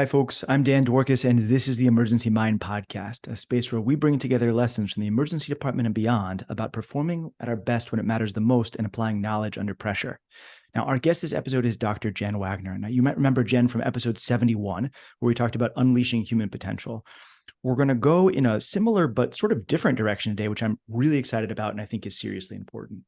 Hi, folks. I'm Dan Dworkis, and this is the Emergency Mind Podcast, a space where we bring together lessons from the emergency department and beyond about performing at our best when it matters the most and applying knowledge under pressure. Now, our guest this episode is Dr. Jen Wagner. Now, you might remember Jen from episode 71, where we talked about unleashing human potential. We're going to go in a similar but sort of different direction today, which I'm really excited about and I think is seriously important.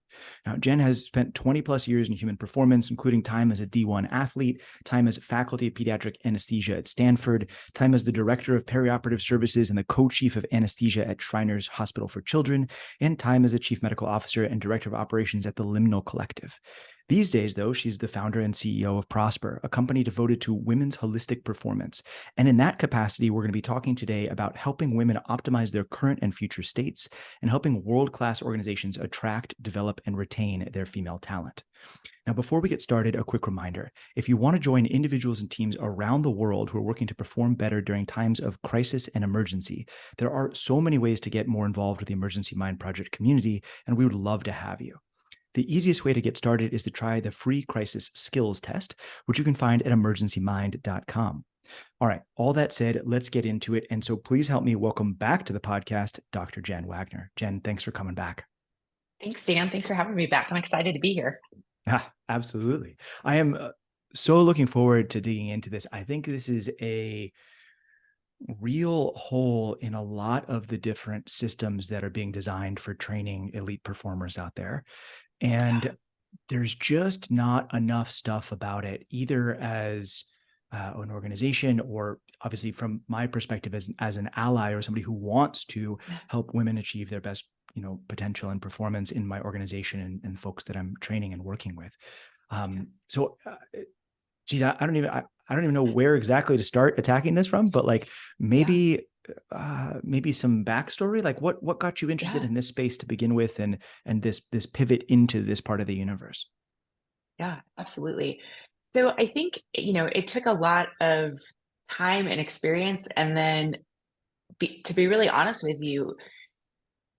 Now, Jen has spent 20 plus years in human performance, including time as a D1 athlete, time as faculty of pediatric anesthesia at Stanford, time as the director of perioperative services and the co-chief of anesthesia at Shriners Hospital for Children, and time as the chief medical officer and director of operations at the Liminal Collective. These days, though, she's the founder and CEO of Prosper, a company devoted to women's holistic performance. And in that capacity, we're going to be talking today about helping women optimize their current and future states and helping world-class organizations attract, develop, and retain their female talent. Now, before we get started, a quick reminder. If you want to join individuals and teams around the world who are working to perform better during times of crisis and emergency, there are so many ways to get more involved with the Emergency Mind Project community, and we would love to have you. The easiest way to get started is to try the free crisis skills test, which you can find at emergencymind.com. All right, all that said, let's get into it. And so please help me welcome back to the podcast, Dr. Jen Wagner. Jen, thanks for coming back. Thanks, Dan. Thanks for having me back. I'm excited to be here. Yeah, absolutely. I am so looking forward to digging into this. I think this is a real hole in a lot of the different systems that are being designed for training elite performers out there. And there's just not enough stuff about it, either as an organization or obviously from my perspective as an ally or somebody who wants to help women achieve their best, potential and performance in my organization and folks that I'm training and working with. Geez, I don't even know where exactly to start attacking this from, but like maybe some backstory, like what got you interested in this space to begin with, and this pivot into this part of the universe? Yeah, absolutely. So I think, it took a lot of time and experience, and then to be really honest with you,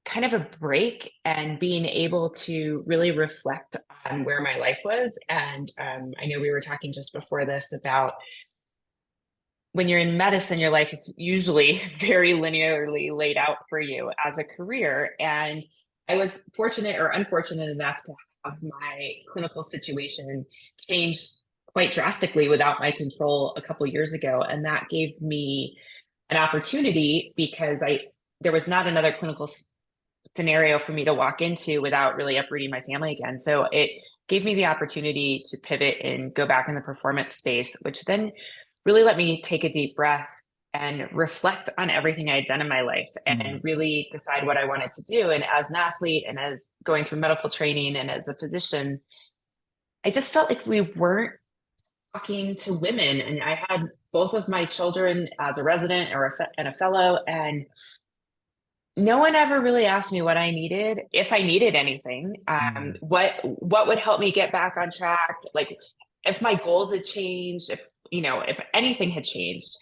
kind of a break and being able to really reflect on where my life was. And I know we were talking just before this about when you're in medicine, your life is usually very linearly laid out for you as a career. And I was fortunate or unfortunate enough to have my clinical situation change quite drastically without my control a couple of years ago. And that gave me an opportunity because there was not another clinical scenario for me to walk into without really uprooting my family again. So it gave me the opportunity to pivot and go back in the performance space, which then really let me take a deep breath and reflect on everything I had done in my life and really decide what I wanted to do. And as an athlete and as going through medical training and as a physician, I just felt like we weren't talking to women. And I had both of my children as a resident and a fellow, and no one ever really asked me what I needed, if I needed anything, what would help me get back on track, like if my goals had changed, if anything had changed.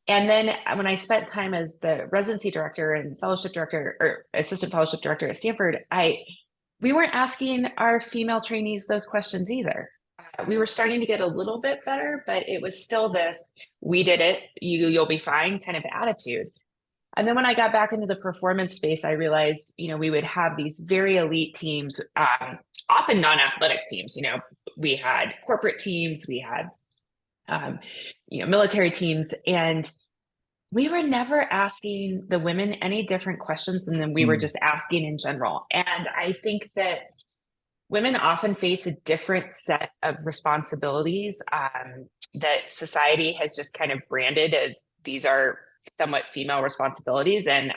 And then when I spent time as the residency director and fellowship director or assistant fellowship director at Stanford, we weren't asking our female trainees those questions either. We were starting to get a little bit better, but it was still this, we did it, you'll be fine kind of attitude. And then when I got back into the performance space, I realized, we would have these very elite teams, often non-athletic teams. We had corporate teams, we had, military teams, and we were never asking the women any different questions than we were just asking in general. And I think that women often face a different set of responsibilities that society has just kind of branded as these are somewhat female responsibilities. And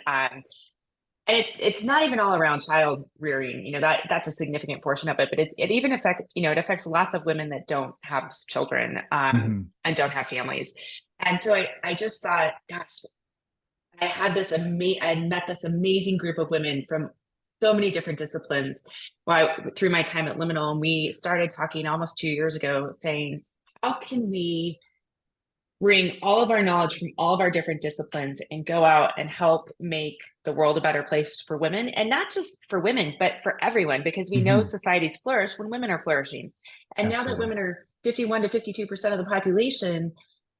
it's not even all around child rearing, that's a significant portion of it, but it even it affects lots of women that don't have children and don't have families. And so I just thought, gosh, I had met this amazing group of women from so many different disciplines through my time at Liminal. And we started talking almost 2 years ago saying, how can we bring all of our knowledge from all of our different disciplines and go out and help make the world a better place for women, and not just for women, but for everyone, because we know societies flourish when women are flourishing. And now that women are 51 to 52% of the population,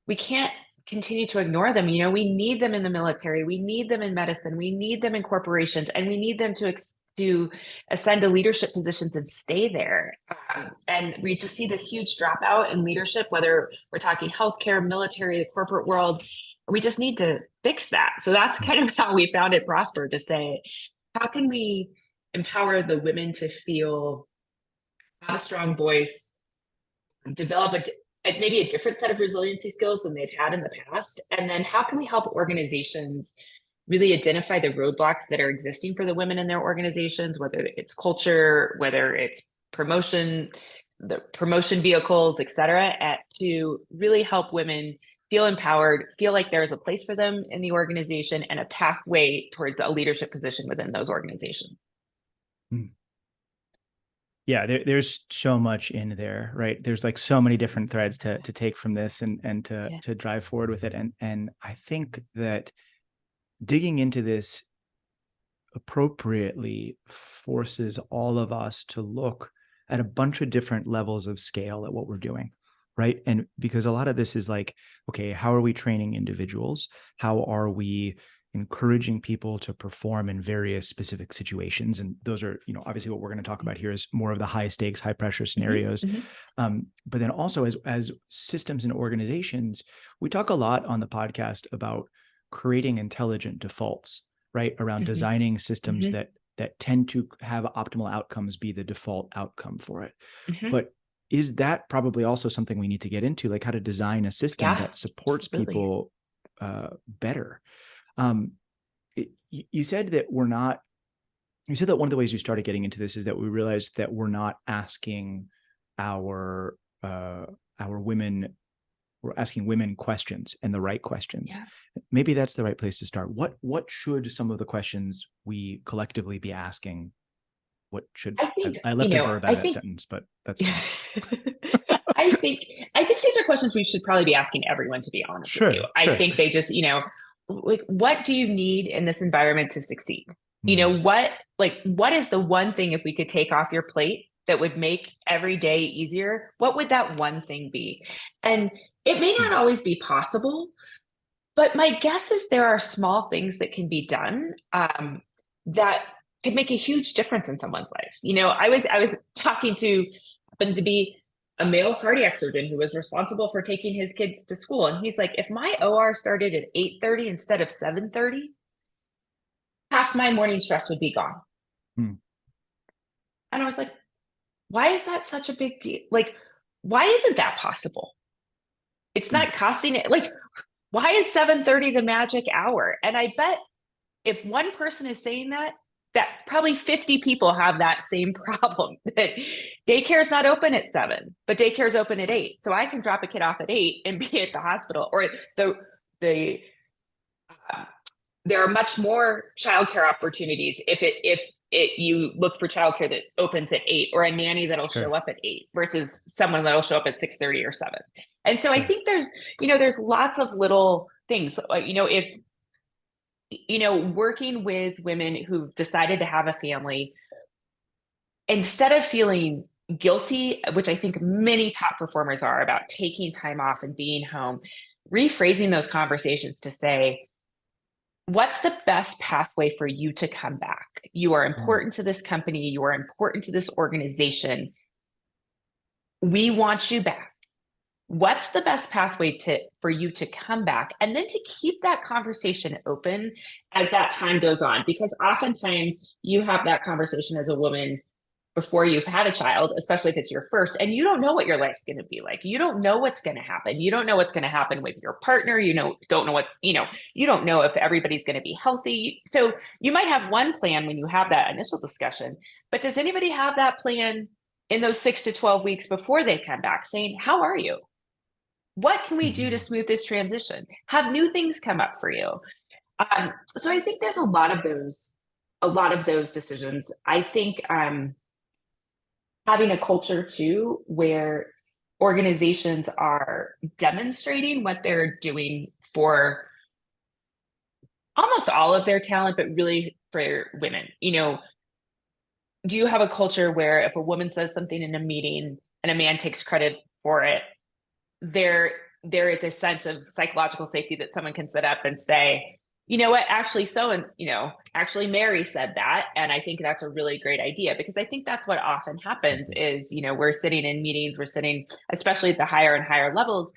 we can't continue to ignore them. We need them in the military, we need them in medicine, we need them in corporations, and we need them to ascend to leadership positions and stay there. And we just see this huge dropout in leadership, whether we're talking healthcare, military, the corporate world. We just need to fix that. So that's kind of how we found it Prosper, to say, how can we empower the women to have a strong voice, develop maybe a different set of resiliency skills than they've had in the past? And then how can we help organizations really identify the roadblocks that are existing for the women in their organizations, whether it's culture, whether it's promotion, the promotion vehicles, et cetera, to really help women feel empowered, feel like there's a place for them in the organization and a pathway towards a leadership position within those organizations. Yeah, there's so much in there, right? There's like so many different threads to take from this and to drive forward with it. And I think that digging into this appropriately forces all of us to look at a bunch of different levels of scale at what we're doing, right? And because a lot of this is like, okay, how are we training individuals? How are we encouraging people to perform in various specific situations? And those are, obviously what we're going to talk about here is more of the high stakes, high pressure scenarios. But then also as systems and organizations, we talk a lot on the podcast about creating intelligent defaults, right? Around designing systems that tend to have optimal outcomes be the default outcome for it. But is that probably also something we need to get into, like how to design a system that supports people better? You said that one of the ways you started getting into this is that we realized that we're not asking our women, we're asking women questions and the right questions. Maybe that's the right place to start. What should some of the questions we collectively be asking? What should I left a verb out of that sentence, but that's fine. I think these are questions we should probably be asking everyone, to be honest with you. I think they just, like, what do you need in this environment to succeed? What is the one thing, if we could take off your plate, that would make every day easier? What would that one thing be? And it may not always be possible, but my guess is there are small things that can be done that could make a huge difference in someone's life. I was happened to be a male cardiac surgeon who was responsible for taking his kids to school. And he's like, if my OR started at 8:30 instead of 7:30, half my morning stress would be gone. And I was like, why is that such a big deal? Like, why isn't that possible? It's not costing it. Like, why is 7:30 the magic hour? And I bet if one person is saying that probably 50 people have that same problem. That daycare is not open at 7, but daycare is open at 8. So I can drop a kid off at 8 and be at the hospital. Or there are much more childcare opportunities if you look for childcare that opens at 8, or a nanny that'll show up at 8 versus someone that'll show up at 6:30 or 7. And so I think there's lots of little things, if working with women who've decided to have a family, instead of feeling guilty, which I think many top performers are, about taking time off and being home, rephrasing those conversations to say, what's the best pathway for you to come back? You are important to this company. You are important to this organization. We want you back. What's the best pathway for you to come back? And then to keep that conversation open as that time goes on, because oftentimes you have that conversation as a woman before you've had a child, especially if it's your first, and you don't know what your life's going to be like. You don't know what's going to happen. You don't know what's going to happen with your partner. You don't know if everybody's going to be healthy. So you might have one plan when you have that initial discussion, but does anybody have that plan in those 6 to 12 weeks before they come back, saying, how are you? What can we do to smooth this transition? Have new things come up for you? So I think there's a lot of those decisions. I think having a culture too, where organizations are demonstrating what they're doing for almost all of their talent, but really for women. Do you have a culture where if a woman says something in a meeting and a man takes credit for it, there there is a sense of psychological safety that someone can sit up and say, you know what, actually, actually Mary said that. And I think that's a really great idea, because I think that's what often happens is, we're sitting in meetings, we're sitting, especially at the higher and higher levels,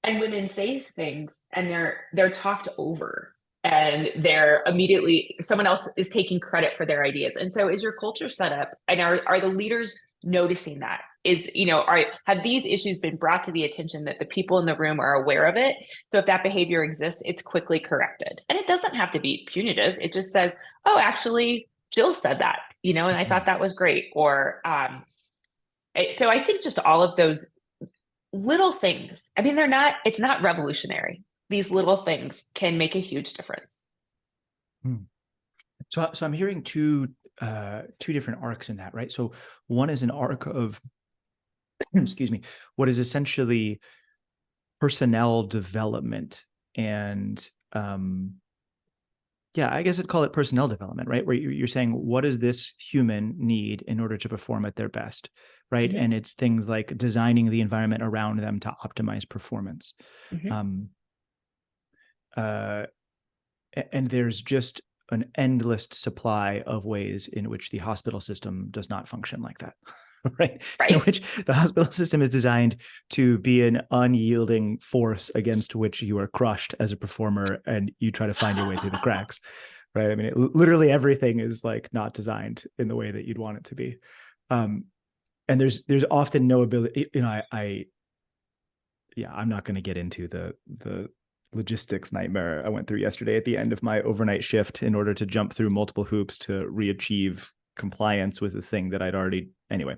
and women say things and they're talked over, and they're immediately, someone else is taking credit for their ideas. And so is your culture set up, and are the leaders noticing that? Have these issues been brought to the attention that the people in the room are aware of it? So if that behavior exists, it's quickly corrected. And it doesn't have to be punitive. It just says, oh, actually, Jill said that, and I thought that was great. Or so I think just all of those little things, I mean, it's not revolutionary. These little things can make a huge difference. So I'm hearing two different arcs in that, right? So one is an arc of, excuse me, what is essentially personnel development, and I guess I'd call it personnel development, right? Where you're saying, what does this human need in order to perform at their best, right? Mm-hmm. And it's things like designing the environment around them to optimize performance. Mm-hmm. And there's just an endless supply of ways in which the hospital system does not function like that, right? In which the hospital system is designed to be an unyielding force against which you are crushed as a performer, and you try to find your way through the cracks, right? I mean, literally everything is like not designed in the way that you'd want it to be. And there's often no ability, I'm not going to get into the logistics nightmare I went through yesterday at the end of my overnight shift in order to jump through multiple hoops to re-achieve compliance with the thing that I'd already, anyway,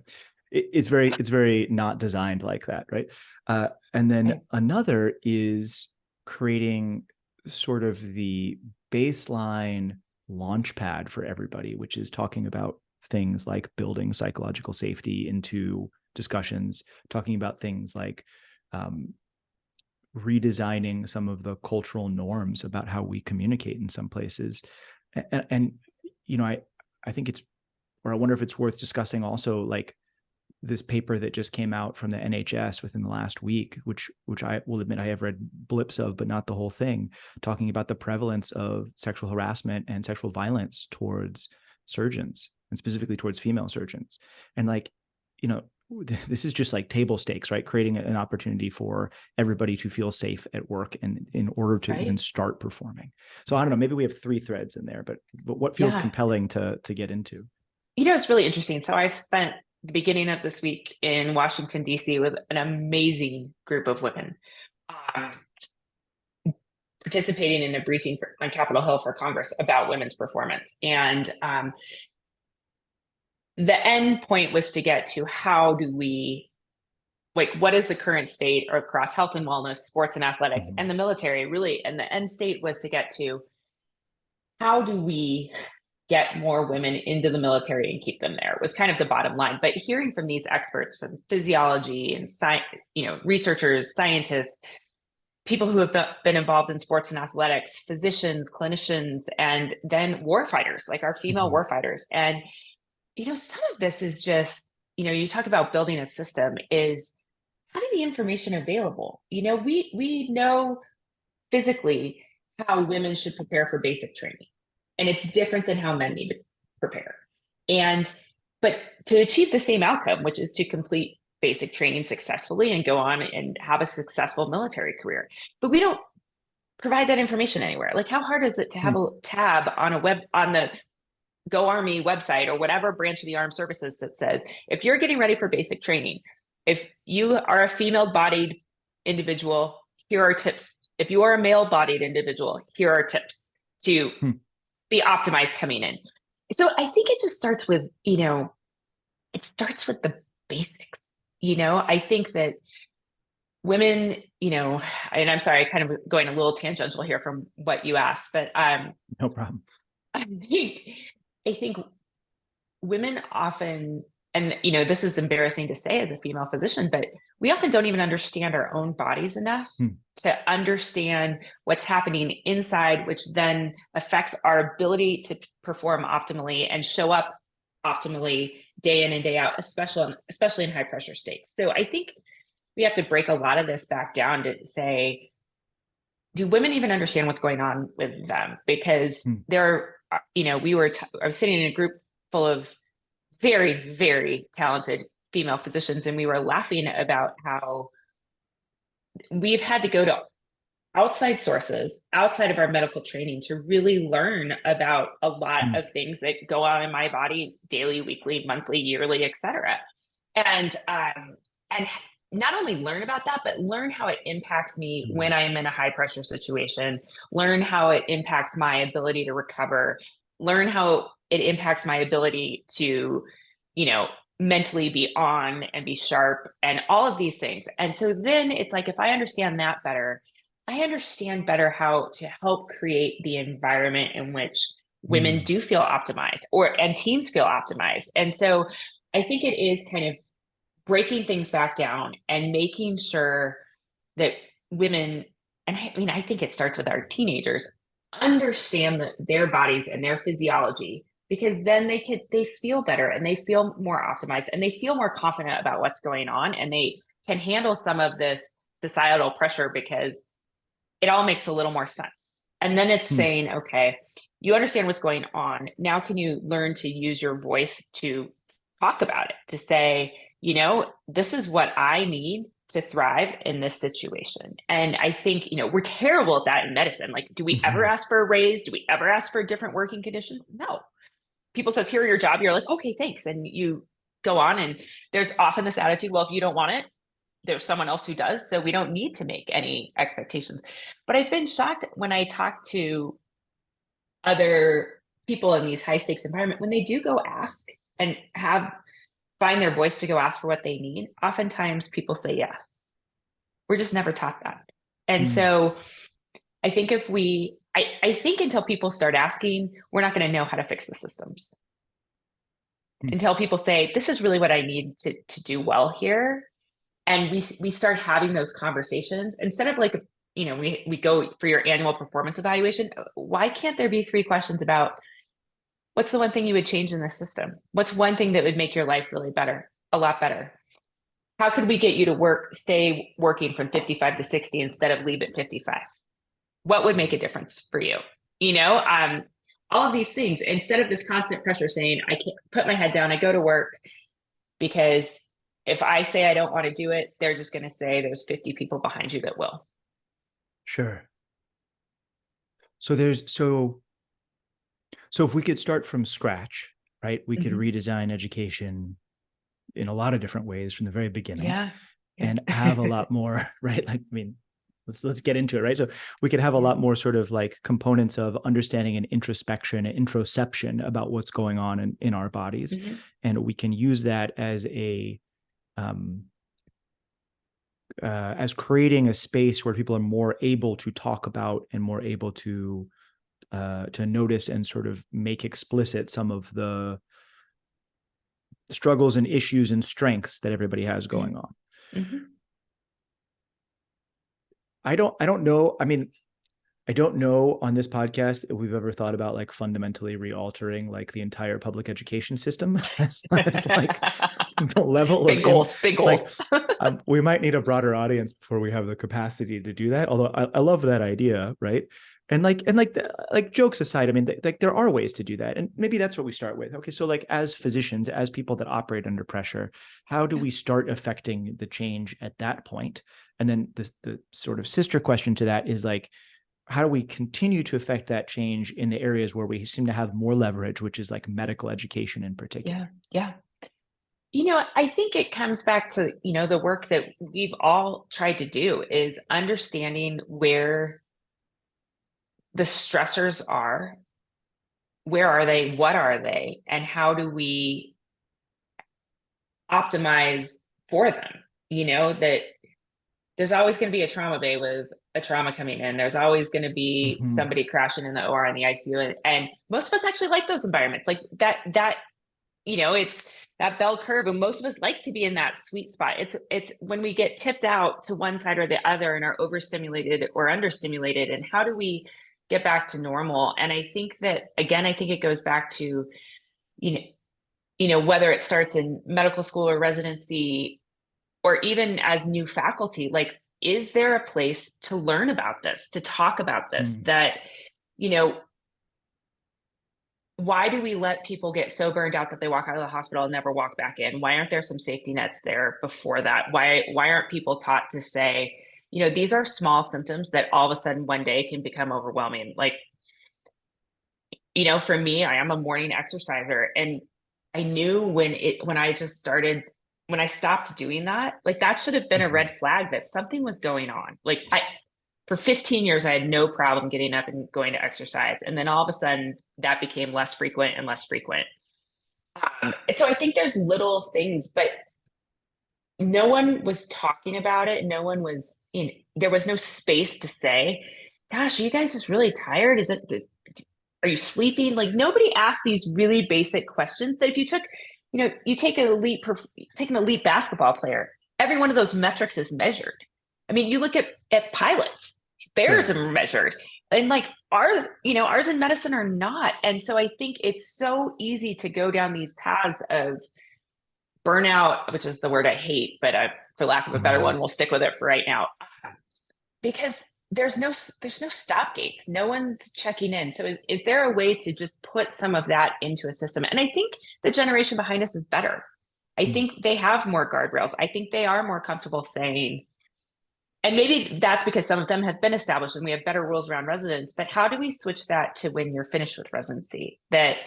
it's very not designed like that, right? And then another is creating sort of the baseline launch pad for everybody, which is talking about things like building psychological safety into discussions, talking about things like redesigning some of the cultural norms about how we communicate in some places. And I think it's, or I wonder if it's worth discussing also, like this paper that just came out from the NHS within the last week, which I will admit I have read blips of, but not the whole thing, talking about the prevalence of sexual harassment and sexual violence towards surgeons, and specifically towards female surgeons. And this is just like table stakes, right? Creating an opportunity for everybody to feel safe at work, and in order to even start performing. So I don't know, maybe we have three threads in there, but what feels compelling to get into? It's really interesting. So I've spent the beginning of this week in Washington, D.C. with an amazing group of women participating in a briefing on Capitol Hill for Congress about women's performance. And the end point was to get to how do we, what is the current state across health and wellness, sports and athletics, and the military, really. And the end state was to get to how do we get more women into the military and keep them there, was kind of the bottom line. But hearing from these experts from physiology and researchers, scientists, people who have been involved in sports and athletics, physicians, clinicians, and then warfighters, like our female warfighters. And some of this is just, you talk about building a system, is having the information available. We know physically how women should prepare for basic training, and it's different than how men need to prepare. But to achieve the same outcome, which is to complete basic training successfully and go on and have a successful military career, but we don't provide that information anywhere. Like, how hard is it to have a tab on the Go Army website or whatever branch of the armed services that says, if you're getting ready for basic training, if you are a female-bodied individual, here are tips. If you are a male-bodied individual, here are tips to be optimized coming in. So I think it just starts with, it starts with the basics. I think that women, and I'm sorry, kind of going a little tangential here from what you asked, but no problem. I think women often, and this is embarrassing to say as a female physician, but we often don't even understand our own bodies enough to understand what's happening inside, which then affects our ability to perform optimally and show up optimally day in and day out, especially in high pressure states. So I think we have to break a lot of this back down to say, do women even understand what's going on with them? Because there are, I was sitting in a group full of very, very talented female physicians, and we were laughing about how we've had to go to outside sources outside of our medical training to really learn about a lot of things that go on in my body daily, weekly, monthly, yearly, et cetera. And not only learn about that, but learn how it impacts me when I am in a high pressure situation, learn how it impacts my ability to recover, learn how it impacts my ability to, mentally be on and be sharp and all of these things. And so then it's like, if I understand that better, I understand better how to help create the environment in which women do feel optimized and teams feel optimized. And so I think it is kind of breaking things back down and making sure that women, and I think it starts with our teenagers, understand their bodies and their physiology, because then they feel better and they feel more optimized and they feel more confident about what's going on, and they can handle some of this societal pressure because it all makes a little more sense. And then it's saying, okay, you understand what's going on. Now, can you learn to use your voice to talk about it, to say, this is what I need to thrive in this situation. And I think, we're terrible at that in medicine. Like, do we ever ask for a raise? Do we ever ask for different working conditions? No. People says, here are your job. You're like, okay, thanks. And you go on, and there's often this attitude, well, if you don't want it, there's someone else who does. So we don't need to make any expectations. But I've been shocked when I talk to other people in these high stakes environments, when they do go ask and find their voice to go ask for what they need, oftentimes people say yes. We're just never taught that. And so I think I think until people start asking, we're not going to know how to fix the systems. Until people say, this is really what I need to do well here. And we start having those conversations instead of like, we go for your annual performance evaluation. Why can't there be 3 questions about what's the one thing you would change in the system? What's one thing that would make your life really better, a lot better? How could we get you to stay working from 55 to 60 instead of leave at 55? What would make a difference for you? All of these things, instead of this constant pressure saying, I can't put my head down, I go to work, because if I say I don't want to do it, they're just going to say there's 50 people behind you that will. Sure. So if we could start from scratch, right? We could redesign education in a lot of different ways from the very beginning, and have a lot more, right? Like, let's get into it, right? So we could have a lot more sort of like components of understanding and introspection and introception about what's going on in our bodies. And we can use that as as creating a space where people are more able to talk about and more able to notice and sort of make explicit some of the struggles and issues and strengths that everybody has going on. I don't know. I don't know on this podcast if we've ever thought about like fundamentally re-altering like the entire public education system. It's like the level big goals. Like, we might need a broader audience before we have the capacity to do that. Although I love that idea, right? And jokes aside, there are ways to do that, and maybe that's what we start with. Okay, so like as physicians, as people that operate under pressure, how do we start affecting the change at that point? And then the sort of sister question to that is like, how do we continue to affect that change in the areas where we seem to have more leverage, which is like medical education in particular? Yeah. I think it comes back to, the work that we've all tried to do is understanding where the stressors are, where are they, what are they, and how do we optimize for them? That there's always going to be a trauma bay with a trauma coming in. There's always going to be somebody crashing in the OR in the ICU. And most of us actually like those environments. Like that, it's that bell curve. And most of us like to be in that sweet spot. It's when we get tipped out to one side or the other and are overstimulated or understimulated. And how do we get back to normal? And I think that, again, it goes back to, whether it starts in medical school or residency, or even as new faculty, like, is there a place to learn about this, to talk about this, Mm. that, you know, why do we let people get so burned out that they walk out of the hospital and never walk back in? Why aren't there some safety nets there before that? Why aren't people taught to say, you know, these are small symptoms that all of a sudden one day can become overwhelming? Like, you know, for me, I am a morning exerciser, and I knew when I just started, when I stopped doing that, like, that should have been a red Mhm. flag that something was going on. Like, for 15 years, I had no problem getting up and going to exercise. And then all of a sudden that became less frequent and less frequent. So I think there's little things, but no one was talking about it. No one was in, there was no space to say, gosh, are you guys just really tired? Are you sleeping? Like, nobody asked these really basic questions that if you took, you know, you take take an elite basketball player, every one of those metrics is measured. I mean, you look at pilots, theirs Sure. are measured. And like ours, you know, ours in medicine are not. And so I think it's so easy to go down these paths of burnout, which is the word I hate, but for lack of a better Mhm. one, we'll stick with it for right now, because there's no stop gates. No one's checking in. So is there a way to just put some of that into a system? And I think the generation behind us is better. I Mm. think they have more guardrails. I think they are more comfortable saying, and maybe that's because some of them have been established and we have better rules around residents, but how do we switch that to when you're finished with residency, that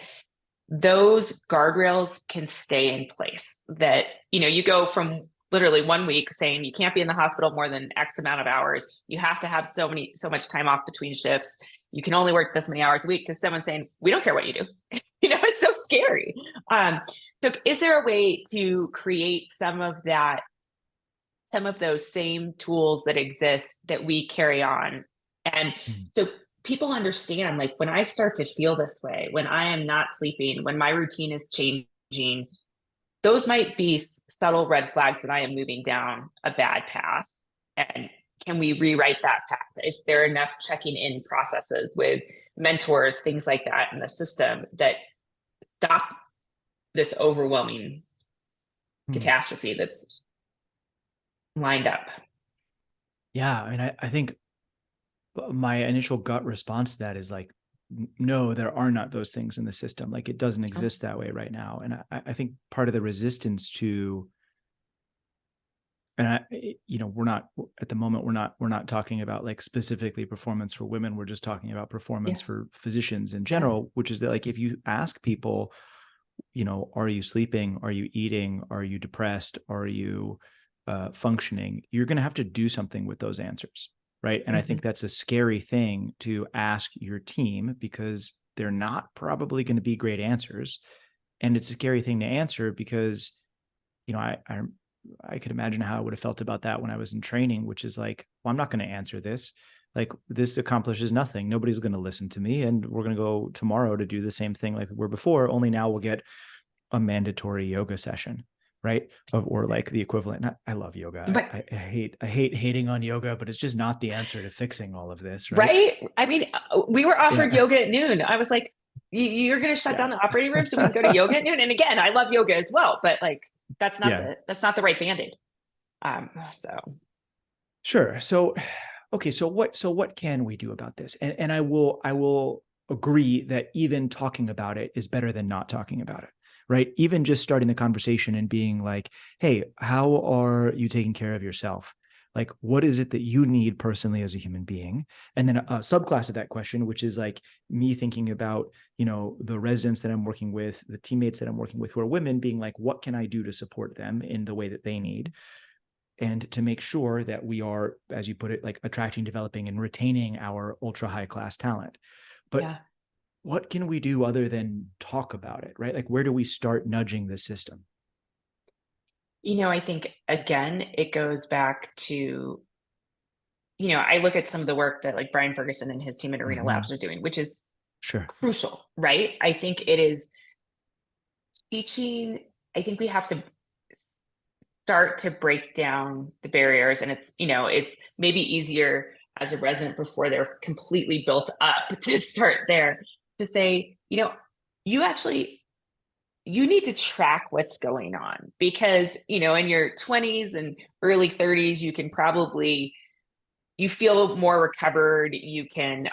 those guardrails can stay in place, that, you know, you go from literally 1 week saying you can't be in the hospital more than X amount of hours, you have to have so much time off between shifts, you can only work this many hours a week, to someone saying we don't care what you do. You know, it's so scary. um so is there a way to create some of those same tools that exist that we carry on? And Mm. so people understand, like, when I start to feel this way, when I am not sleeping, when my routine is changing, those might be subtle red flags that I am moving down a bad path. And can we rewrite that path? Is there enough checking in processes with mentors, things like that in the system that stop this overwhelming Mm. catastrophe that's lined up? Yeah. I mean, I think my initial gut response to that is like, no, there are not those things in the system. Like, it doesn't Oh, exist that way right now. And I think part of the resistance to, and you know, we're not at the moment, we're not talking about like specifically performance for women. We're just talking about performance yeah, for physicians in yeah. general, which is that, like, if you ask people, you know, are you sleeping? Are you eating? Are you depressed? Are you functioning? You're going to have to do something with those answers. Right. And I think Mhm. that's a scary thing to ask your team, because they're not probably going to be great answers. And it's a scary thing to answer because, you know, I could imagine how I would have felt about that when I was in training, which is like, well, I'm not going to answer this. Like, this accomplishes nothing. Nobody's going to listen to me. And we're going to go tomorrow to do the same thing like we were before, only now we'll get a mandatory yoga session, right? Or like the equivalent. I love yoga. But I hate hating on yoga, but it's just not the answer to fixing all of this, right? right? I mean, we were offered Yeah. yoga at noon. I was like, you're going to shut Yeah. down the operating room so we can go to yoga at noon? And again, I love yoga as well, but like, Yeah. that's not the right Band-Aid. So Sure. So, okay. So what can we do about this? And I will agree that even talking about it is better than not talking about it, right? Even just starting the conversation and being like, hey, how are you taking care of yourself? Like, what is it that you need personally as a human being? And then a subclass of that question, which is like me thinking about, you know, the residents that I'm working with, the teammates that I'm working with who are women, being like, what can I do to support them in the way that they need? And to make sure that we are, as you put it, like attracting, developing, and retaining our ultra high class talent. But yeah, what can we do other than talk about it, right? Like, where do we start nudging the system? you know, I think again, it goes back to, you know, I look at some of the work that like Brian Ferguson and his team at Arena Mm-hmm. Labs are doing, which is Sure. crucial, right? I think it is teaching. I think we have to start to break down the barriers, and it's, you know, it's maybe easier as a resident before they're completely built up to start there, to say, you know, you actually you need to track what's going on, because, in your 20s and early 30s, you feel more recovered. You can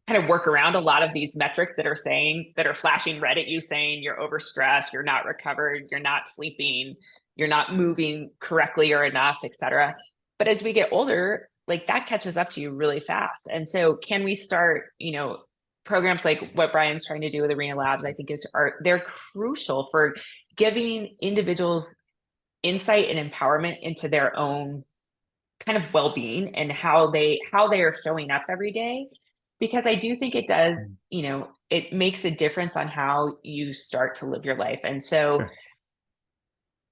kind of work around a lot of these metrics that are flashing red at you saying you're overstressed, you're not recovered, you're not sleeping, you're not moving correctly or enough, et cetera. But as we get older, like, that catches up to you really fast. And so can we start, programs like what Brian's trying to do with Arena Labs, I think they're crucial for giving individuals insight and empowerment into their own kind of well-being and how they are showing up every day. Because I do think it does, it makes a difference on how you start to live your life. And so, Sure.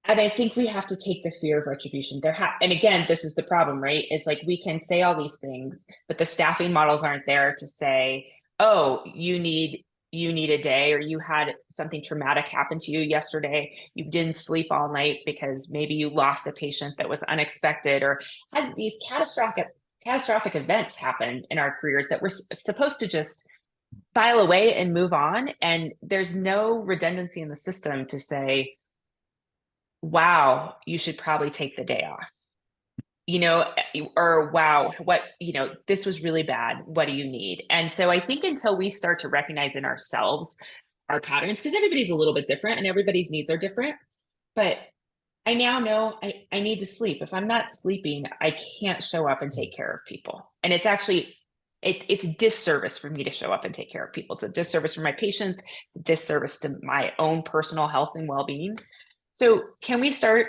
and I think we have to take the fear of retribution and again, this is the problem, right? It's like, we can say all these things, but the staffing models aren't there to say, oh, you need a day, or you had something traumatic happen to you yesterday. You didn't sleep all night because maybe you lost a patient that was unexpected, or had these catastrophic events happen in our careers that we're supposed to just file away and move on. And there's no redundancy in the system to say, wow, you should probably take the day off, or wow, this was really bad. What do you need? And so I think until we start to recognize in ourselves our patterns, because everybody's a little bit different and everybody's needs are different. But I now know I need to sleep. If I'm not sleeping, I can't show up and take care of people. And it's actually, it's a disservice for me to show up and take care of people. It's a disservice for my patients. It's a disservice to my own personal health and well-being. So can we start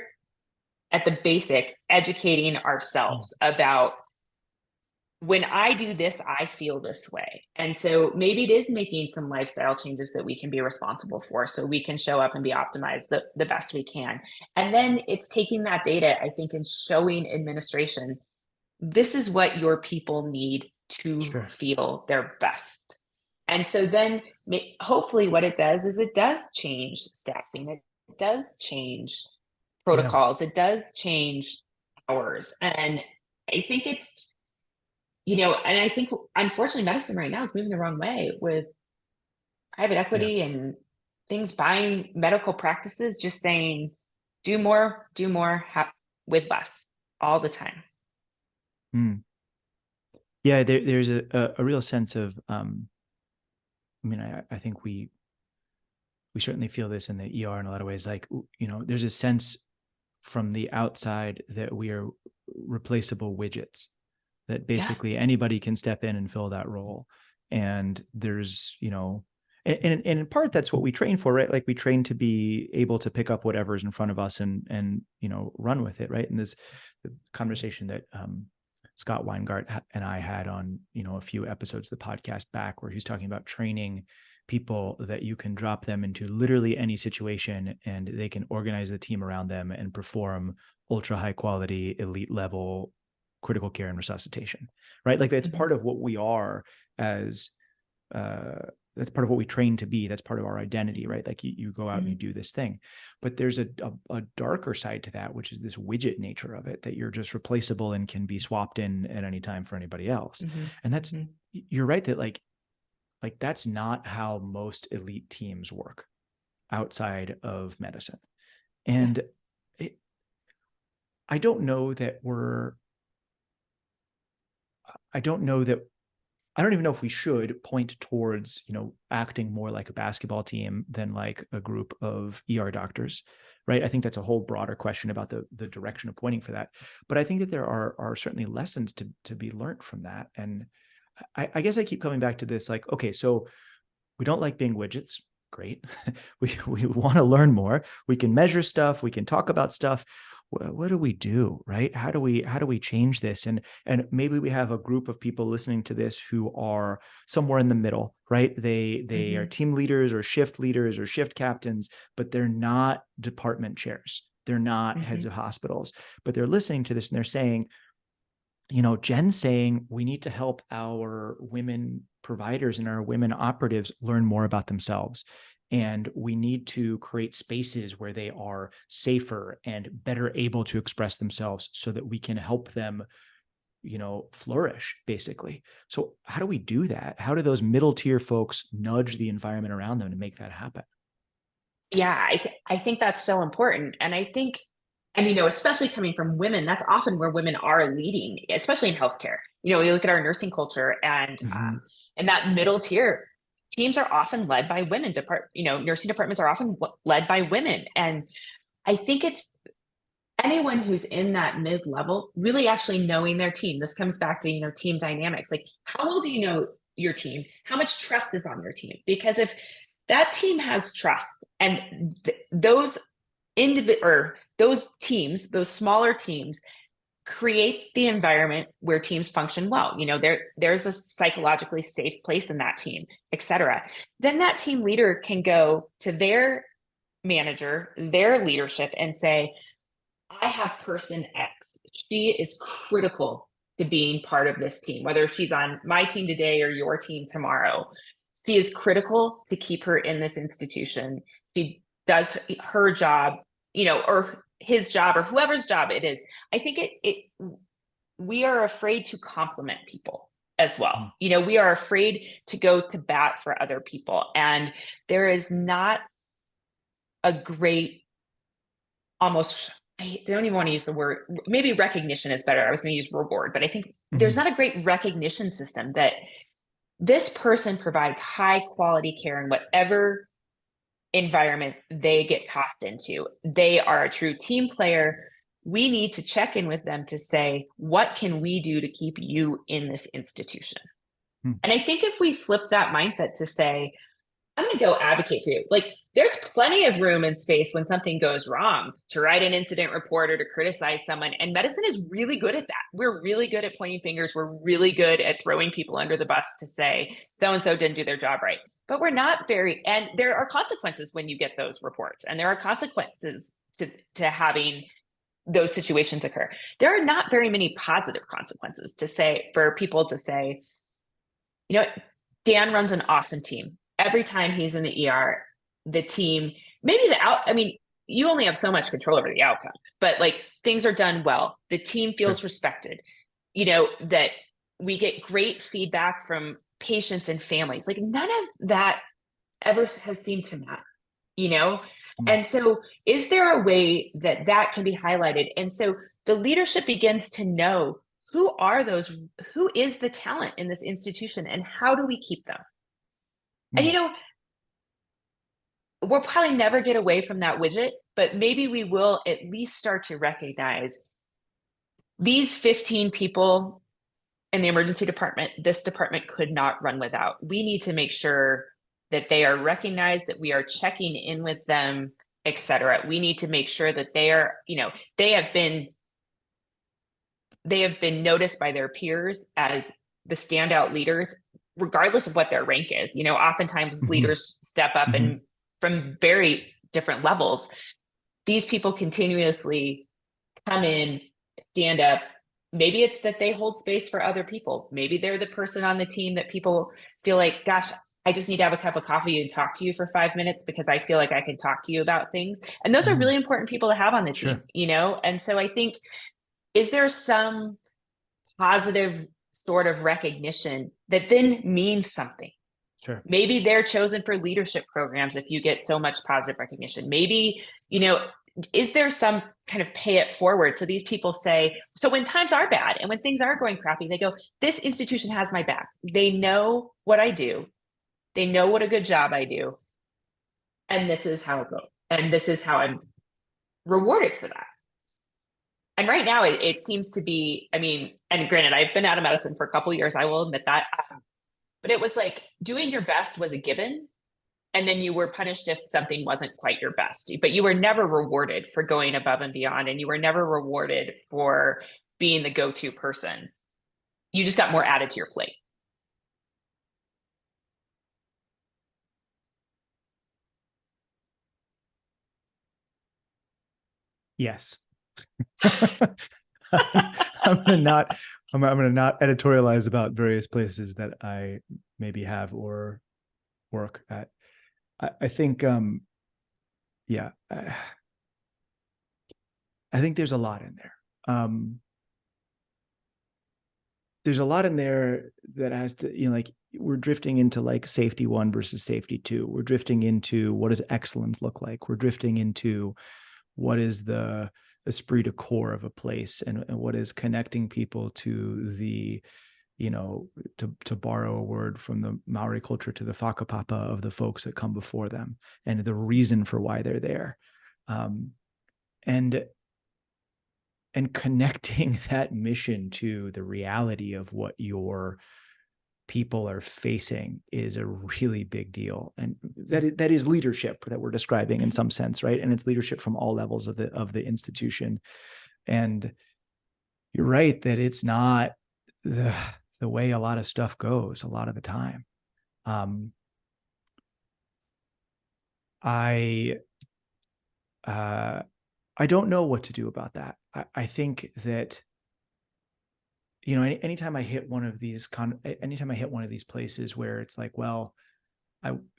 at the basic, educating ourselves about, when I do this, I feel this way. And so maybe it is making some lifestyle changes that we can be responsible for, so we can show up and be optimized the best we can. And then it's taking that data, I think, and showing administration, this is what your people need to Sure. feel their best. And so then hopefully what it does is it does change staffing. It does change protocols. It does change hours. And I think it's, and I think, unfortunately, medicine right now is moving the wrong way, with private Yeah. equity and things buying medical practices, just saying, do more, with less all the time. Mm. Yeah, there's a real sense of, I mean, I think we certainly feel this in the ER in a lot of ways. Like, there's a sense from the outside that we are replaceable widgets, that basically anybody can step in and fill that role. And there's, and in part, that's what we train for, right? Like, we train to be able to pick up whatever's in front of us and run with it, right? And this the conversation that Scott Weingart and I had on, a few episodes of the podcast back, where he's talking about training people that you can drop them into literally any situation and they can organize the team around them and perform ultra high quality, elite level critical care and resuscitation, right? Like, that's part of what we are as, that's part of what we train to be. That's part of our identity, right? Like, you go out and you do this thing, but there's a darker side to that, which is this widget nature of it, that you're just replaceable and can be swapped in at any time for anybody else. And that's, you're right, that like that's not how most elite teams work outside of medicine. And I don't even know if we should point towards, acting more like a basketball team than like a group of ER doctors, right? I think that's a whole broader question about the direction of pointing for that. But I think that there are certainly lessons to be learned from that. And I guess I keep coming back to this, like, okay, so we don't like being widgets. Great. we want to learn more. We can measure stuff. We can talk about stuff. What do we do, right? How do we change this? And maybe we have a group of people listening to this who are somewhere in the middle, right? They are team leaders or shift captains, but they're not department chairs. They're not heads of hospitals, but they're listening to this and they're saying, Jen's saying we need to help our women providers and our women operatives learn more about themselves. And we need to create spaces where they are safer and better able to express themselves so that we can help them, flourish, basically. So how do we do that? How do those middle tier folks nudge the environment around them to make that happen? Yeah, I think that's so important. And I think, and especially coming from women, that's often where women are leading, especially in healthcare. You look at our nursing culture, Mhm. and that middle tier, teams are often led by women. Nursing departments are often led by women. And I think it's anyone who's in that mid level really actually knowing their team. This comes back to, team dynamics. Like, how well do you know your team? How much trust is on your team? Because if that team has trust, and those or those teams, those smaller teams, create the environment where teams function well. There's a psychologically safe place in that team, et cetera. Then that team leader can go to their manager, their leadership, and say, I have person X. She is critical to being part of this team, whether she's on my team today or your team tomorrow. She is critical to keep her in this institution. She does her job, or his job, or whoever's job it is. I think we are afraid to compliment people as well. Mhm. We are afraid to go to bat for other people. And there is not a great, almost, I don't even want to use the word, maybe recognition is better. I was going to use reward, but I think there's Mhm. not a great recognition system that this person provides high quality care in whatever environment they get tossed into. They are a true team player. We need to check in with them to say, what can we do to keep you in this institution? Mhm. And I think if we flip that mindset to say, I'm going to go advocate for you. Like, there's plenty of room and space when something goes wrong to write an incident report or to criticize someone. And medicine is really good at that. We're really good at pointing fingers. We're really good at throwing people under the bus to say, so and so didn't do their job right. But we're not very, and there are consequences when you get those reports, and there are consequences to having those situations occur. There are not very many positive consequences to say for people to say, you know, Dan runs an awesome team. Every time he's in the ER, the team, maybe I mean, you only have so much control over the outcome, but like, things are done well. The team Sure. feels respected, that we get great feedback from patients and families. Like, none of that ever has seemed to matter, you know? Mhm. And so, is there a way that that can be highlighted? And so the leadership begins to know who is the talent in this institution, and how do we keep them? And, Mhm. we'll probably never get away from that widget, but maybe we will at least start to recognize these 15 people in the emergency department, this department could not run without. We need to make sure that they are recognized, that we are checking in with them, et cetera. We need to make sure that they are, they have been noticed by their peers as the standout leaders, regardless of what their rank is. Oftentimes Mhm. leaders step up Mhm. and from very different levels. These people continuously come in, stand up. Maybe it's that they hold space for other people. Maybe they're the person on the team that people feel like, gosh, I just need to have a cup of coffee and talk to you for 5 minutes because I feel like I can talk to you about things. And those are Mhm. really important people to have on the team, Sure. And so I think, is there some positive sort of recognition that then means something? Sure. Maybe they're chosen for leadership programs if you get so much positive recognition. Maybe, is there some kind of pay it forward? So these people say, so when times are bad and when things are going crappy, they go, this institution has my back. They know what I do. They know what a good job I do. And this is how it goes. And this is how I'm rewarded for that. And right now it seems to be, I mean, and granted, I've been out of medicine for a couple of years, I will admit that. But it was like doing your best was a given. And then you were punished if something wasn't quite your best. But you were never rewarded for going above and beyond. And you were never rewarded for being the go to person. You just got more added to your plate. Yes. I'm gonna not I'm gonna not editorialize about various places that I maybe have or work at. I think yeah, I think there's a lot in there. there's a lot in there that has to, like we're drifting into like safety 1 versus safety 2. We're drifting into what does excellence look like? We're drifting into what is the esprit de corps of a place, and what is connecting people to the, to borrow a word from the Maori culture, to the whakapapa of the folks that come before them and the reason for why they're there. And connecting that mission to the reality of what your people are facing is a really big deal. And that is leadership that we're describing in some sense, right? And it's leadership from all levels of the institution. And you're right that it's not the way a lot of stuff goes a lot of the time. I don't know what to do about that. I think that, anytime I hit one of these places where it's like, well,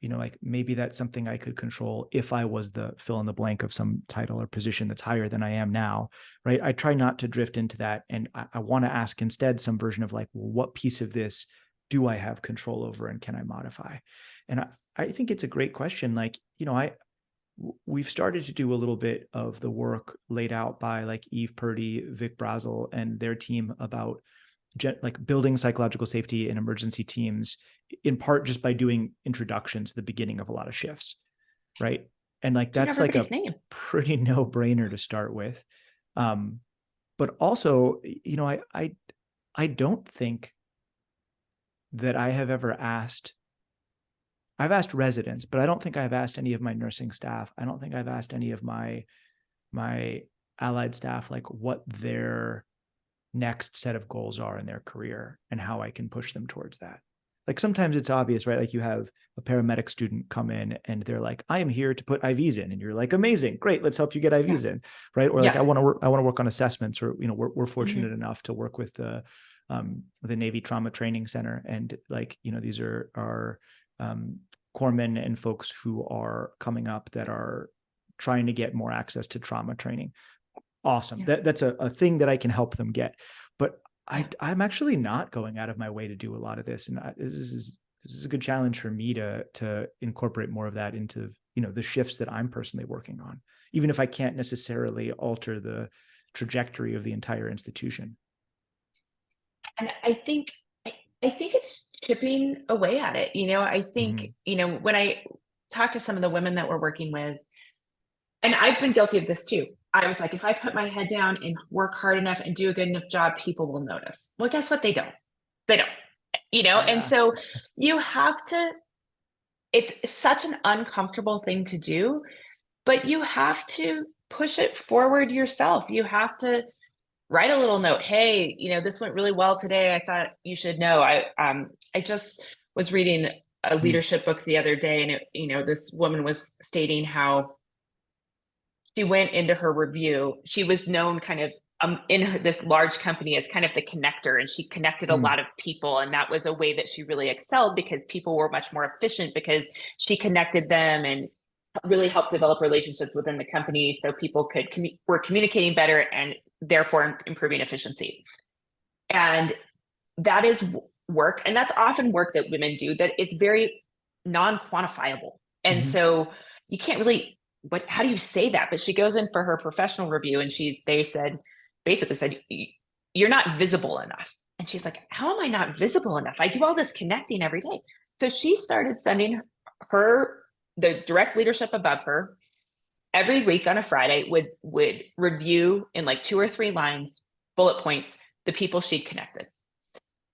like maybe that's something I could control if I was the fill in the blank of some title or position that's higher than I am now, right? I try not to drift into that. And I want to ask instead some version of like, well, what piece of this do I have control over and can I modify? And I think it's a great question. Like, we've started to do a little bit of the work laid out by like Eve Purdy, Vic Brazel, and their team about like building psychological safety in emergency teams, in part just by doing introductions at the beginning of a lot of shifts, right? And like that's like a pretty no-brainer to start with. But also, I don't think that I have ever asked. I've asked residents, but I don't think I've asked any of my nursing staff. I don't think I've asked any of my allied staff like what their next set of goals are in their career and how I can push them towards that. Like sometimes it's obvious, right? Like you have a paramedic student come in and they're like, I am here to put IVs in. And you're like, amazing, great, let's help you get IVs in, right? Or like, I want to work on assessments, or, we're fortunate enough to work with the Navy Trauma Training Center. And like, these are corpsmen and folks who are coming up that are trying to get more access to trauma training. Awesome. That's a thing that I can help them get. But I'm actually not going out of my way to do a lot of this. And this is a good challenge for me to incorporate more of that into, the shifts that I'm personally working on, even if I can't necessarily alter the trajectory of the entire institution. And I think it's chipping away at it. I think, when I talk to some of the women that we're working with, and I've been guilty of this too. I was like, if I put my head down and work hard enough and do a good enough job, people will notice. Well, guess what? They don't. And so you have to, it's such an uncomfortable thing to do, but you have to push it forward yourself. You have to write a little note. Hey, this went really well today. I thought you should know. I just was reading a leadership book the other day, and this woman was stating how she went into her review. She was known kind of in this large company as kind of the connector, and she connected a lot of people. And that was a way that she really excelled because people were much more efficient because she connected them and really helped develop relationships within the company. So people were communicating better and therefore improving efficiency. And that is work. And that's often work that women do that is very non-quantifiable. And so you can't really, how do you say that? But she goes in for her professional review and they basically said, you're not visible enough. And she's like, how am I not visible enough? I do all this connecting every day. So she started sending the direct leadership above her every week on a Friday would review in like 2 or 3 lines, bullet points, the people she'd connected.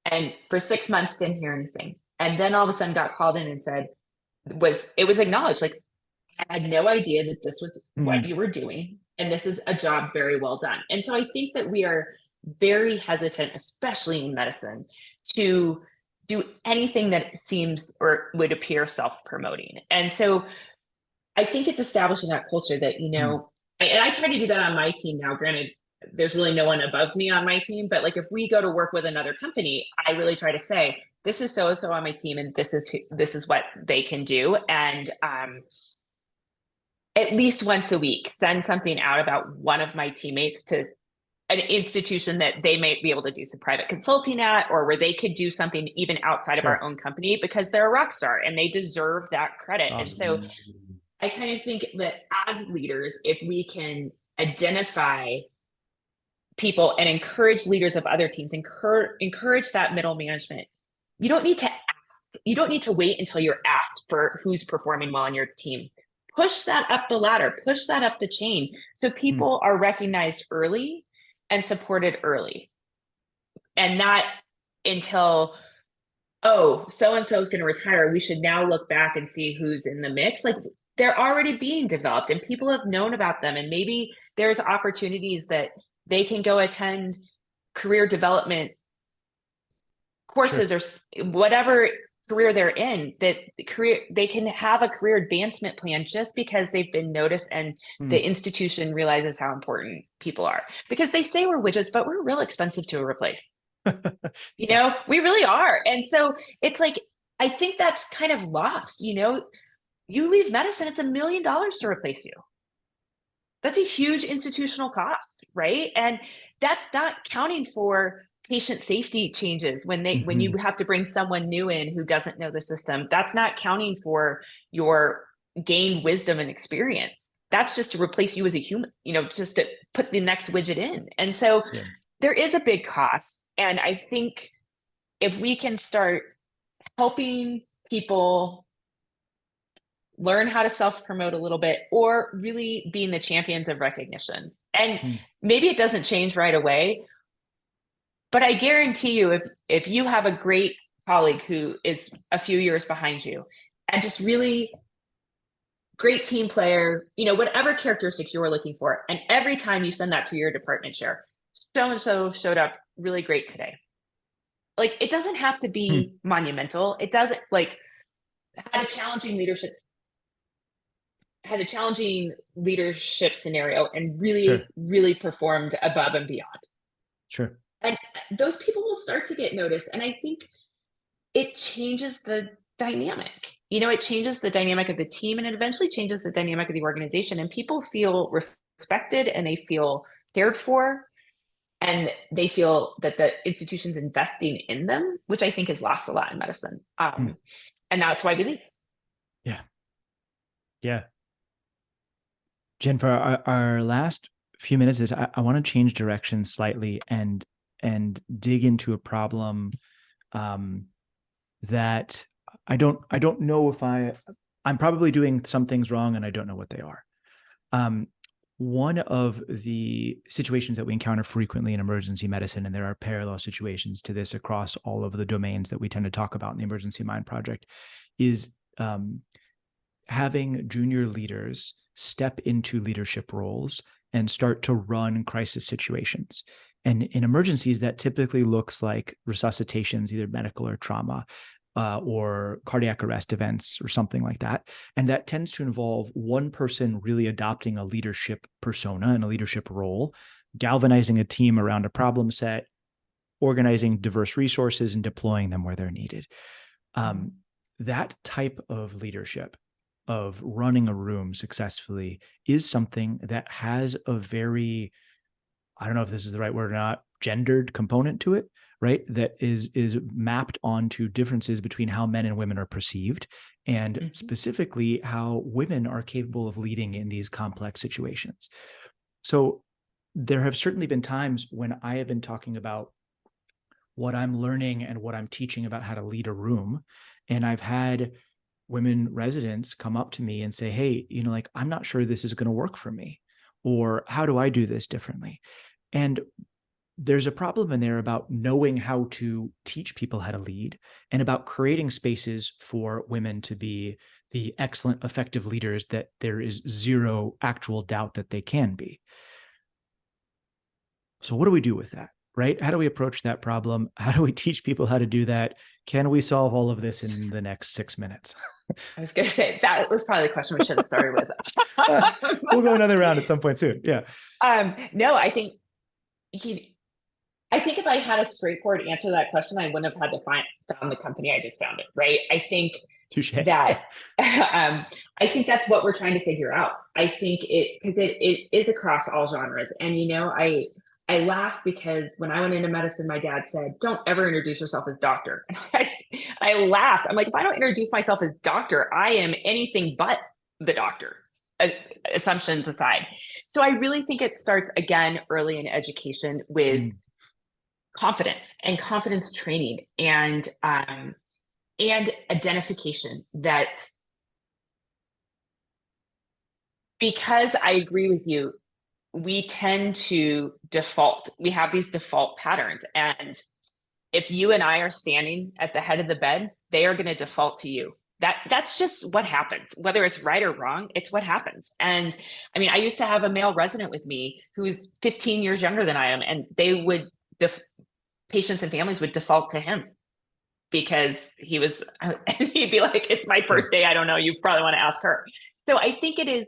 And for 6 months, didn't hear anything. And then all of a sudden got called in and said, it was acknowledged, like, I had no idea that this was what you were doing. And this is a job very well done. And so I think that we are very hesitant, especially in medicine, to do anything that seems or would appear self-promoting. And so I think it's establishing that culture that, and I try to do that on my team now. Granted, there's really no one above me on my team, but like if we go to work with another company, I really try to say, this is so-and-so on my team, and this is what they can do. And at least once a week, send something out about one of my teammates to an institution that they may be able to do some private consulting at, or where they could do something even outside of our own company, because they're a rock star and they deserve that credit. Awesome. And so I kind of think that as leaders, if we can identify people and encourage leaders of other teams, encourage that middle management, you don't need to wait until you're asked for who's performing well on your team. Push that up the ladder, push that up the chain, so people are recognized early and supported early, and not until, oh, so-and-so is going to retire, we should now look back and see who's in the mix. Like, they're already being developed and people have known about them, and maybe there's opportunities that they can go attend career development courses or whatever career they're in, that they can have a career advancement plan just because they've been noticed and the institution realizes how important people are. Because they say we're widgets, but we're real expensive to replace. We really are. And so it's like, I think that's kind of lost. You leave medicine, it's $1 million to replace you. That's a huge institutional cost, right? And that's not counting for patient safety changes when you have to bring someone new in who doesn't know the system. That's not counting for your gained wisdom and experience. That's just to replace you as a human, just to put the next widget in. And so there is a big cost. And I think if we can start helping people learn how to self-promote a little bit, or really being the champions of recognition. And maybe it doesn't change right away, but I guarantee you, if you have a great colleague who is a few years behind you and just really great team player, whatever characteristics you were looking for, and every time you send that to your department chair, so-and-so showed up really great today. Like, it doesn't have to be monumental. It doesn't, like, had a challenging leadership scenario and really, really performed above and beyond. Sure. And those people will start to get noticed. And I think it changes the dynamic. It changes the dynamic of the team, and it eventually changes the dynamic of the organization. And people feel respected and they feel cared for, and they feel that the institution's investing in them, which I think is lost a lot in medicine. And that's why we leave. Yeah. Yeah. Jen, for our last few minutes of this, I want to change direction slightly and dig into a problem that I don't know if I'm probably doing some things wrong and I don't know what they are. One of the situations that we encounter frequently in emergency medicine, and there are parallel situations to this across all of the domains that we tend to talk about in the Emergency Mind Project, is having junior leaders step into leadership roles and start to run crisis situations. And in emergencies, that typically looks like resuscitations, either medical or trauma, or cardiac arrest events or something like that. And that tends to involve one person really adopting a leadership persona and a leadership role, galvanizing a team around a problem set, organizing diverse resources and deploying them where they're needed. That type of leadership, of running a room successfully, is something that has a very, I don't know if this is the right word or not, gendered component to it, right? That is mapped onto differences between how men and women are perceived, and specifically how women are capable of leading in these complex situations. So there have certainly been times when I have been talking about what I'm learning and what I'm teaching about how to lead a room, and I've had women residents come up to me and say, hey, I'm not sure this is going to work for me, or how do I do this differently? And there's a problem in there about knowing how to teach people how to lead, and about creating spaces for women to be the excellent, effective leaders that there is zero actual doubt that they can be. So what do we do with that, right? How do we approach that problem? How do we teach people how to do that? Can we solve all of this in the next 6 minutes? I was going to say, that was probably the question we should have started with. We'll go another round at some point soon. Yeah. No, I think if I had a straightforward answer to that question, I wouldn't have had to found the company I just founded, right? I think that I think that's what we're trying to figure out. I think because it is across all genres, and I I laugh because when I went into medicine, my dad said, don't ever introduce yourself as doctor. And I laughed. I'm like, if I don't introduce myself as doctor, I am anything but the doctor, assumptions aside. So I really think it starts again early in education with confidence and confidence training and identification that, because I agree with you, we tend to default. We have these default patterns. And if you and I are standing at the head of the bed, they are going to default to you. That's just what happens, whether it's right or wrong, it's what happens. And I mean, I used to have a male resident with me who's 15 years younger than I am, and they would, patients and families would default to him because he was, and he'd be like, it's my first day. I don't know. You probably want to ask her. So I think it is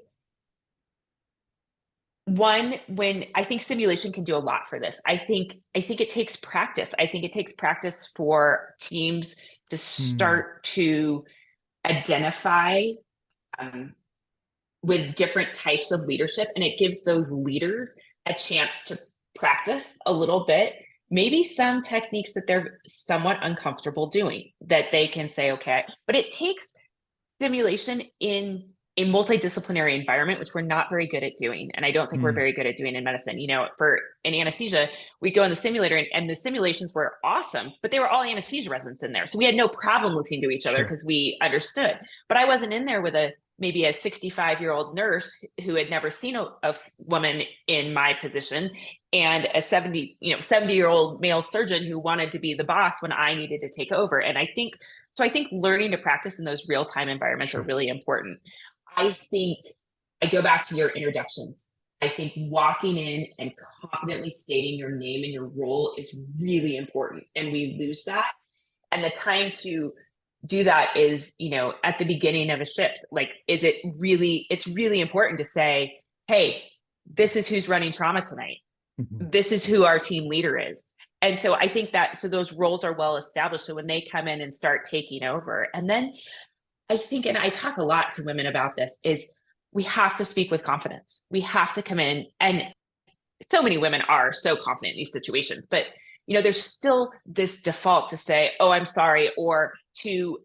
one, when I think simulation can do a lot for this. I think it takes practice. I think it takes practice for teams to start to identify with different types of leadership, and it gives those leaders a chance to practice a little bit, maybe some techniques that they're somewhat uncomfortable doing, that they can say, okay, but it takes simulation in a multidisciplinary environment, which we're not very good at doing. And I don't think we're very good at doing in medicine. You know, in anesthesia, we go in the simulator and the simulations were awesome, but they were all anesthesia residents in there. So we had no problem listening to each other because we understood. But I wasn't in there with maybe a 65-year-old nurse who had never seen a woman in my position, and a 70-year-old male surgeon who wanted to be the boss when I needed to take over. And I think learning to practice in those real-time environments are really important. I think I go back to your introductions. I think walking in and confidently stating your name and your role is really important, and we lose that. And the time to do that is, at the beginning of a shift. Like, it's really important to say, hey, this is who's running trauma tonight. This is who our team leader is. And so I think so those roles are well established. So when they come in and start taking over, and then I think, and I talk a lot to women about this, is we have to speak with confidence. We have to come in, and so many women are so confident in these situations, but there's still this default to say, oh, I'm sorry, or to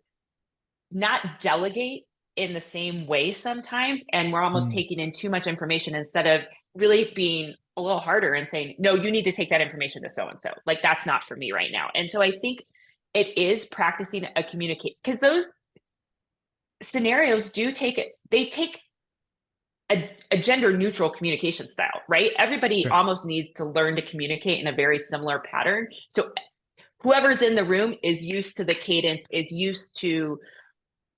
not delegate in the same way sometimes. And we're almost taking in too much information instead of really being a little harder and saying, no, you need to take that information to so-and-so. Like, that's not for me right now. And so I think it is practicing a communicate, because those scenarios take a gender neutral communication style, right? Everybody almost needs to learn to communicate in a very similar pattern. So whoever's in the room is used to the cadence, is used to,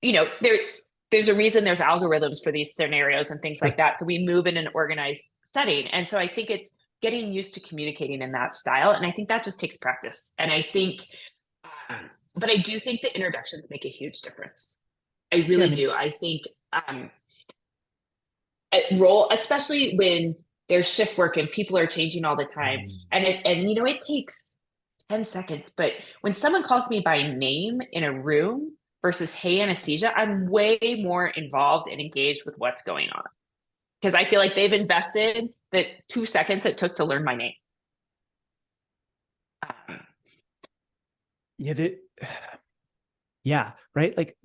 there's a reason there's algorithms for these scenarios and things like that. So we move in an organized setting. And so I think it's getting used to communicating in that style. And I think that just takes practice. And I think, but I do think the introductions make a huge difference. I really do. I think role, especially when there's shift work and people are changing all the time. And it takes 10 seconds, but when someone calls me by name in a room versus, hey, anesthesia, I'm way more involved and engaged with what's going on, because I feel like they've invested the 2 seconds it took to learn my name. Yeah, right. Like,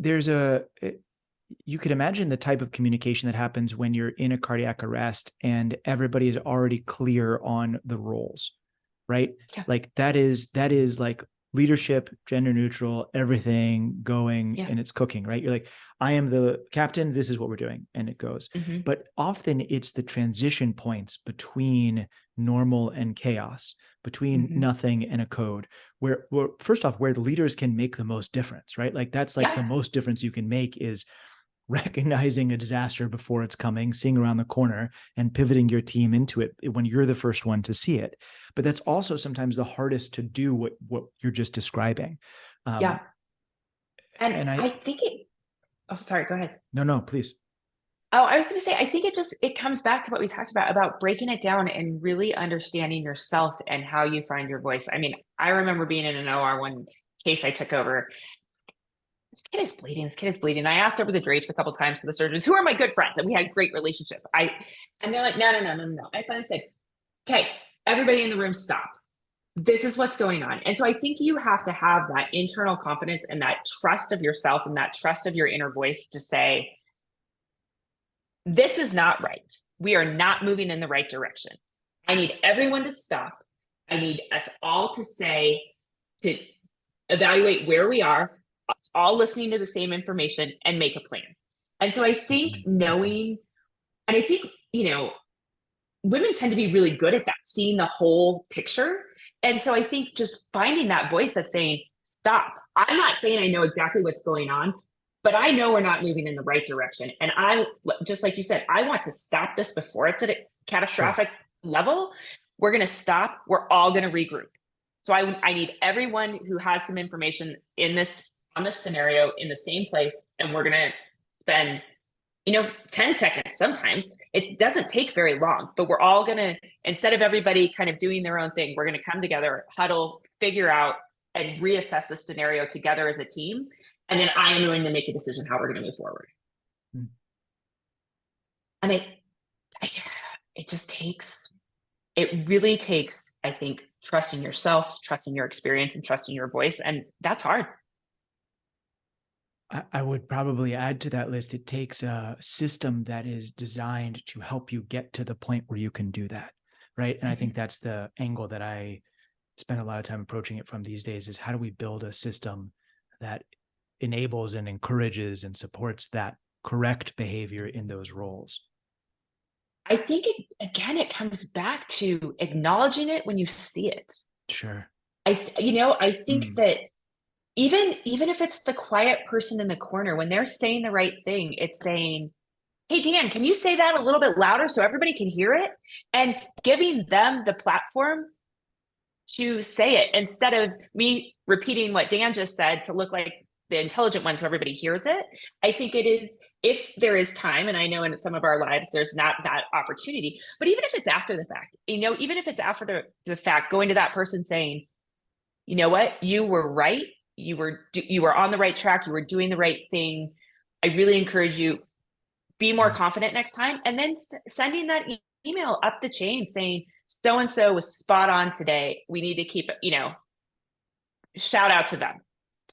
you could imagine the type of communication that happens when you're in a cardiac arrest and everybody is already clear on the roles, right? Yeah. Like that is like leadership, gender neutral, everything going and it's cooking, right? You're like, I am the captain. This is what we're doing. And it goes. But often it's the transition points between normal and chaos, between nothing and a code, where first off, where the leaders can make the most difference, right? Like that's like the most difference you can make is recognizing a disaster before it's coming, seeing around the corner and pivoting your team into it when you're the first one to see it. But that's also sometimes the hardest to do what you're just describing. And I think oh, sorry, go ahead. No, please. Oh, I was going to say, I think it comes back to what we talked about breaking it down and really understanding yourself and how you find your voice. I mean, I remember being in an OR one case I took over. This kid is bleeding. I asked over the drapes a couple of times to the surgeons, who are my good friends, and we had a great relationship. And they're like, no. I finally said, okay, everybody in the room stop. This is what's going on. And so I think you have to have that internal confidence and that trust of yourself and that trust of your inner voice to say, this is not right. We are not moving in the right direction. I need everyone to stop. I need us all to say, to evaluate where we are, us all listening to the same information and make a plan. And so I think knowing, and I think, women tend to be really good at that, seeing the whole picture. And so I think just finding that voice of saying, stop. I'm not saying I know exactly what's going on, but I know we're not moving in the right direction. And I, just like you said, I want to stop this before it's at a catastrophic level. We're going to stop. We're all going to regroup. So I need everyone who has some information on this scenario in the same place. And we're going to spend 10 seconds. Sometimes it doesn't take very long, but we're all going to, instead of everybody kind of doing their own thing, we're going to come together, huddle, figure out, and reassess the scenario together as a team. And then I am going to make a decision how we're going to move forward. And it really takes, I think, trusting yourself, trusting your experience, and trusting your voice. And that's hard. I would probably add to that list, it takes a system that is designed to help you get to the point where you can do that, right? And I think that's the angle that I spend a lot of time approaching it from these days, is how do we build a system that enables and encourages and supports that correct behavior in those roles? I think, it comes back to acknowledging it when you see it. Sure. I think that even if it's the quiet person in the corner, when they're saying the right thing, it's saying, hey, Dan, can you say that a little bit louder so everybody can hear it? And giving them the platform to say it instead of me repeating what Dan just said to look like the intelligent one so everybody hears it. I think it is, if there is time, and I know in some of our lives there's not that opportunity, but even if it's after the fact, even if it's after the fact, going to that person saying, you know what, you were right. You were on the right track. You were doing the right thing. I really encourage you, be more confident next time. And then sending that email up the chain saying, so-and-so was spot on today. We need to keep, shout out to them.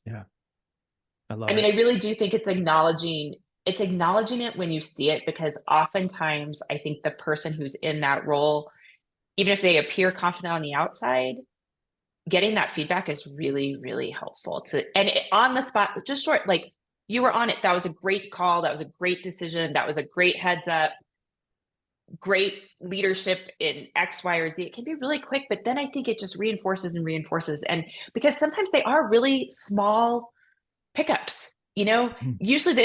Yeah. I mean, I really do think it's acknowledging it when you see it, because oftentimes I think the person who's in that role, even if they appear confident on the outside, getting that feedback is really, really helpful on the spot, just short, like, you were on it. That was a great call. That was a great decision. That was a great heads up. Great leadership in X, Y, or Z. It can be really quick, but then I think it just reinforces and reinforces. And because sometimes they are really small pickups, usually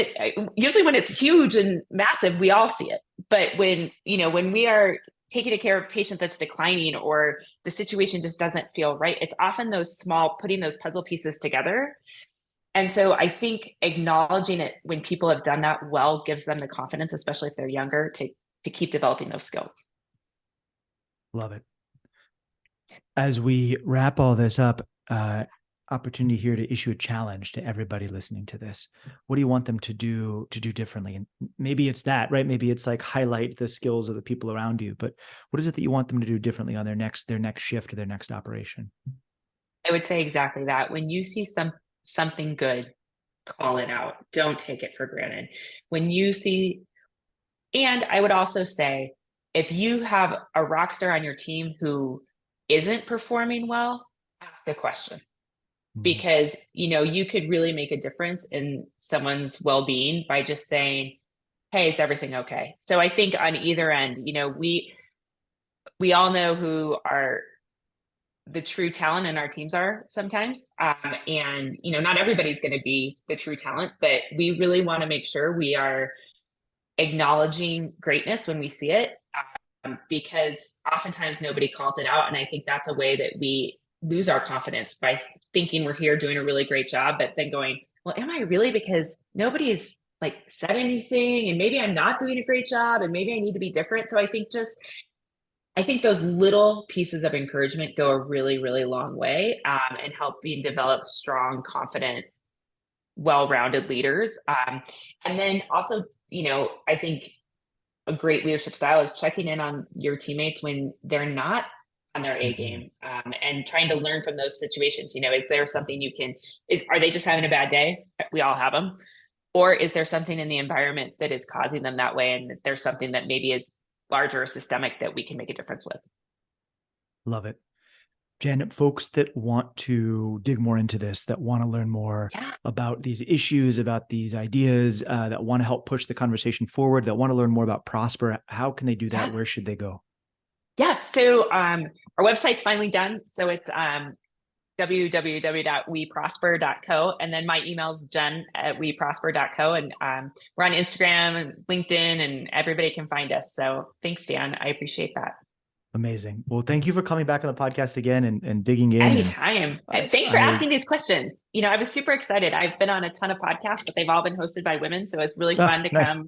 when it's huge and massive, we all see it. But when we are taking care of a patient that's declining, or the situation just doesn't feel right, it's often those small, putting those puzzle pieces together. And so I think acknowledging it when people have done that well gives them the confidence, especially if they're younger, to keep developing those skills. Love it. As we wrap all this up, opportunity here to issue a challenge to everybody listening to this. What do you want them to do differently? And maybe it's that, right? Maybe it's like highlight the skills of the people around you, but what is it that you want them to do differently on their next shift or their next operation? I would say exactly that. When you see something good, call it out. Don't take it for granted. And I would also say, if you have a rock star on your team who isn't performing well, ask a question. Because, you could really make a difference in someone's well-being by just saying, hey, is everything okay? So I think on either end, we all know who the true talent in our teams are sometimes. And, not everybody's going to be the true talent, but we really want to make sure we are acknowledging greatness when we see it, because oftentimes nobody calls it out. And I think that's a way that we lose our confidence, by thinking we're here doing a really great job, but then going, well, am I really? Because nobody's said anything, and maybe I'm not doing a great job, and maybe I need to be different. So I think those little pieces of encouragement go a really, really long way, and helping develop strong, confident, well-rounded leaders. And then also, I think a great leadership style is checking in on your teammates when they're not on their A Mm-hmm. game, and trying to learn from those situations. Is there something are they just having a bad day? We all have them. Or is there something in the environment that is causing them that way? And there's something that maybe is larger or systemic that we can make a difference with. Love it. Jen, folks that want to dig more into this, that want to learn more about these issues, about these ideas, that want to help push the conversation forward, that want to learn more about Prosper, how can they do that? Where should they go? Yeah. So our website's finally done. So it's www.weprosper.co. And then my email is jen@weprosper.co. And we're on Instagram and LinkedIn, and everybody can find us. So thanks, Dan. I appreciate that. Amazing. Well, thank you for coming back on the podcast again and digging in. Anytime. And thanks for asking these questions. I was super excited. I've been on a ton of podcasts, but they've all been hosted by women. So it was really fun to come.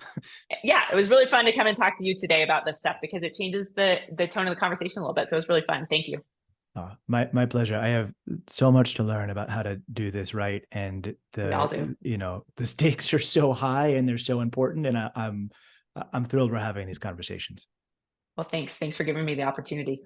Yeah, it was really fun to come and talk to you today about this stuff, because it changes the tone of the conversation a little bit. So it was really fun. Thank you. My pleasure. I have so much to learn about how to do this right. And the stakes are so high and they're so important. And I'm thrilled we're having these conversations. Well, thanks. Thanks for giving me the opportunity.